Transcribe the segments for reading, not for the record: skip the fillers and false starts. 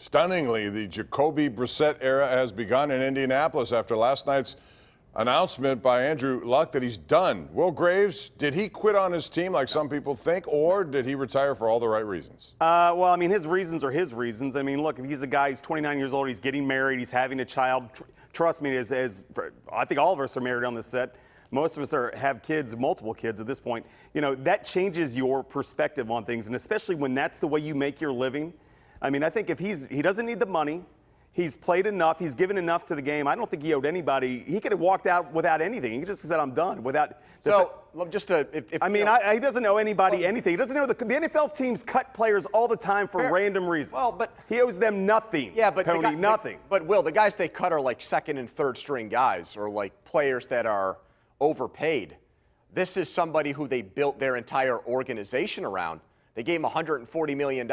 Stunningly, the Jacoby Brissett era has begun in Indianapolis after last night's announcement by Andrew Luck that he's done. Will Graves, did he quit on his team like some people think, or did he retire for all the right reasons? Well, I mean, his reasons are his reasons. I mean, look, if he's a guy, he's 29 years old, he's getting married, he's having a child. Trust me, as I think all of us are married on this set. Most of us have kids, multiple kids at this point. You know, that changes your perspective on things, and especially when that's the way you make your living. I mean, I think if he doesn't need the money, he's played enough, he's given enough to the game. I don't think he owed anybody. He could have walked out without anything. He just said, I'm done. Without. He doesn't owe anybody anything. He doesn't know the NFL teams cut players all the time for random reasons. Well, but he owes them nothing. Yeah, but Tony, nothing. But Will, the guys they cut are like second and third string guys, or like players that are overpaid. This is somebody who they built their entire organization around. They gave him $140 million.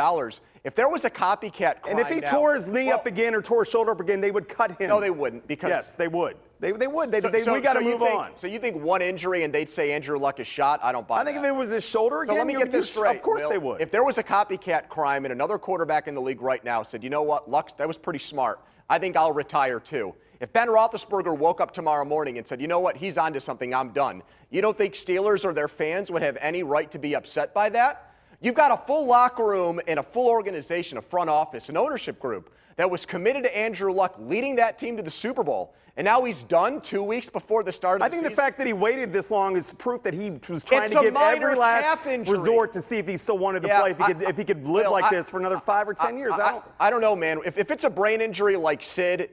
If there was a copycat crime and if he tore his knee up again or tore his shoulder up again, they would cut him. No, they wouldn't. Because yes, they would. They would. We got to move on. So you think one injury and they'd say Andrew Luck is shot? I don't buy that. I think if it was his shoulder again, so let me get this straight. Of course Will, they would. If there was a copycat crime and another quarterback in the league right now said, you know what, Luck, that was pretty smart. I think I'll retire too. If Ben Roethlisberger woke up tomorrow morning and said, you know what, he's onto something, I'm done. You don't think Steelers or their fans would have any right to be upset by that? You've got a full locker room and a full organization, a front office, an ownership group that was committed to Andrew Luck leading that team to the Super Bowl. And now he's done 2 weeks before the start of the season. I think the fact that he waited this long is proof that he was trying to give every last resort to see if he still wanted to play, if he could live like this for another 5 or 10 years. I don't know, man. If it's a brain injury like Sid,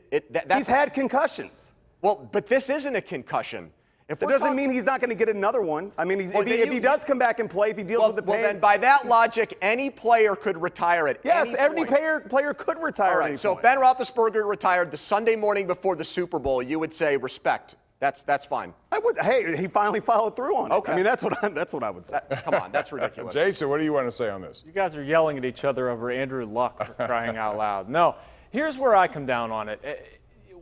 he's had concussions. Well, but this isn't a concussion. It doesn't mean he's not going to get another one. I mean, if he does come back and play, if he deals with the pain. Well, then by that logic, any player could retire at any point. Yes, every player could retire All right, at any so point. if Ben Roethlisberger retired the Sunday morning before the Super Bowl, you would say respect. That's fine. I would. Hey, he finally followed through on it. Okay. I mean, that's what I would say. Come on, that's ridiculous. Jason, what do you want to say on this? You guys are yelling at each other over Andrew Luck for crying out loud. No, here's where I come down on it.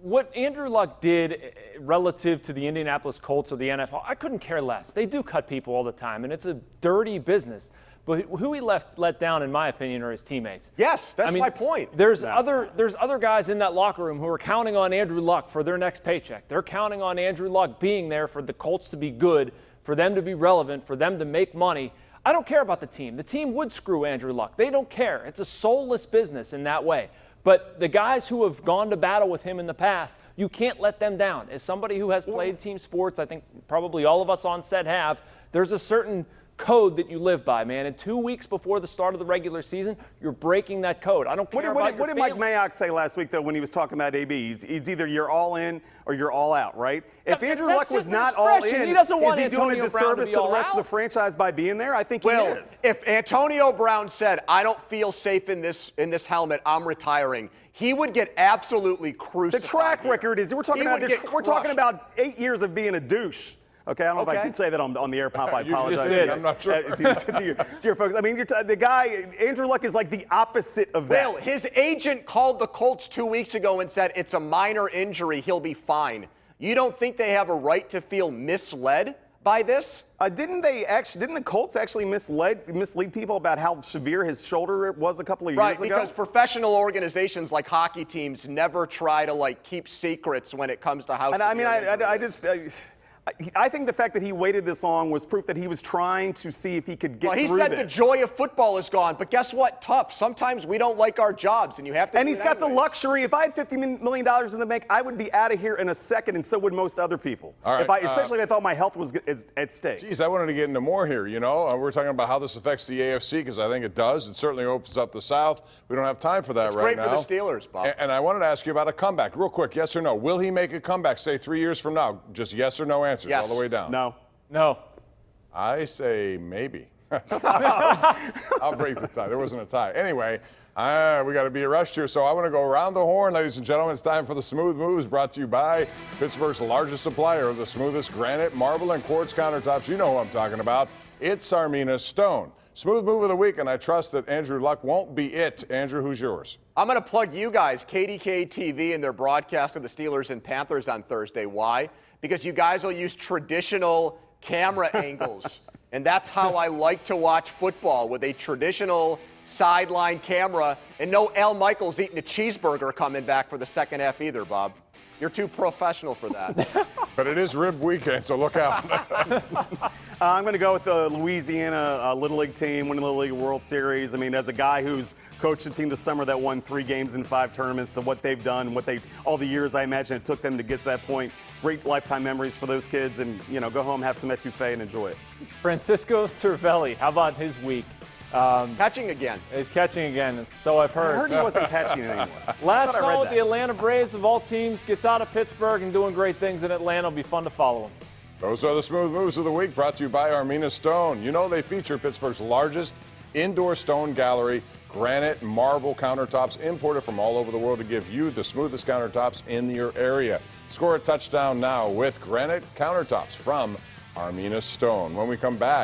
What Andrew Luck did relative to the Indianapolis Colts or the NFL, I couldn't care less. They do cut people all the time, and it's a dirty business. But who he let down, in my opinion, are his teammates. Yes, that's my point. There's other guys in that locker room who are counting on Andrew Luck for their next paycheck. They're counting on Andrew Luck being there for the Colts to be good, for them to be relevant, for them to make money. I don't care about the team. The team would screw Andrew Luck. They don't care. It's a soulless business in that way. But the guys who have gone to battle with him in the past, you can't let them down. As somebody who has played team sports, I think probably all of us on set have, there's a certain code that you live by, man. And 2 weeks before the start of the regular season, you're breaking that code. I don't care about your What did Mike Mayock say last week, though, when he was talking about AB? He's either you're all in or you're all out, right? If Andrew Luck was not all in, he doesn't want is he doing a disservice to the rest of the franchise by being there? I think he is. If Antonio Brown said, I don't feel safe in this helmet, I'm retiring, he would get absolutely crucified. The track record is, we're talking about 8 years of being a douche. Okay, I don't know if I can say that on the air, Pop. I apologize. I'm not sure. to your folks. I mean, the guy, Andrew Luck, is like the opposite of that. Well, his agent called the Colts 2 weeks ago and said it's a minor injury. He'll be fine. You don't think they have a right to feel misled by this? Didn't the Colts actually mislead people about how severe his shoulder was a couple of years ago? Right, because professional organizations like hockey teams never try to keep secrets when it comes to how. And I mean, I think the fact that he waited this long was proof that he was trying to see if he could get through this. He said the joy of football is gone, but guess what? Tough. Sometimes we don't like our jobs, and you have to. And he's got the luxury. If I had $50 million in the bank, I would be out of here in a second, and so would most other people. All right, especially if I thought my health was at stake. Geez, I wanted to get into more here. You know, we're talking about how this affects the AFC because I think it does. It certainly opens up the South. We don't have time for that right now. It's great for the Steelers, Bob. And I wanted to ask you about a comeback, real quick. Yes or no? Will he make a comeback? Say 3 years from now. Just yes or no answers all the way down. No. I say maybe. I'll break the tie. There wasn't a tie. Anyway, we got to be rushed here, so I want to go around the horn, ladies and gentlemen. It's time for the Smooth Moves, brought to you by Pittsburgh's largest supplier of the smoothest granite, marble, and quartz countertops. You know who I'm talking about. It's Armina Stone. Smooth Move of the week, and I trust that Andrew Luck won't be it. Andrew, who's yours? I'm going to plug you guys, KDKA-TV, and their broadcast of the Steelers and Panthers on Thursday. Why? Because you guys will use traditional camera angles. And that's how I like to watch football, with a traditional sideline camera, and no Al Michaels eating a cheeseburger coming back for the second half either, Bob. You're too professional for that. But it is rib weekend, so look out. I'm going to go with the Louisiana Little League team winning the Little League World Series. I mean, as a guy who's coached a team this summer that won 3 games in 5 tournaments, so what they've done, all the years I imagine it took them to get to that point, great lifetime memories for those kids, and go home, have some etouffee, and enjoy it. Francisco Cervelli, how about his week? Catching again. He's catching again, and so I've I heard. heard he wasn't catching anymore. Last I read call, that. the Atlanta Braves of all teams gets out of Pittsburgh and doing great things in Atlanta. It'll be fun to follow him. Those are the smooth moves of the week, brought to you by Armina Stone. You know they feature Pittsburgh's largest indoor stone gallery, granite and marble countertops imported from all over the world to give you the smoothest countertops in your area. Score a touchdown now with granite countertops from Armina Stone. When we come back,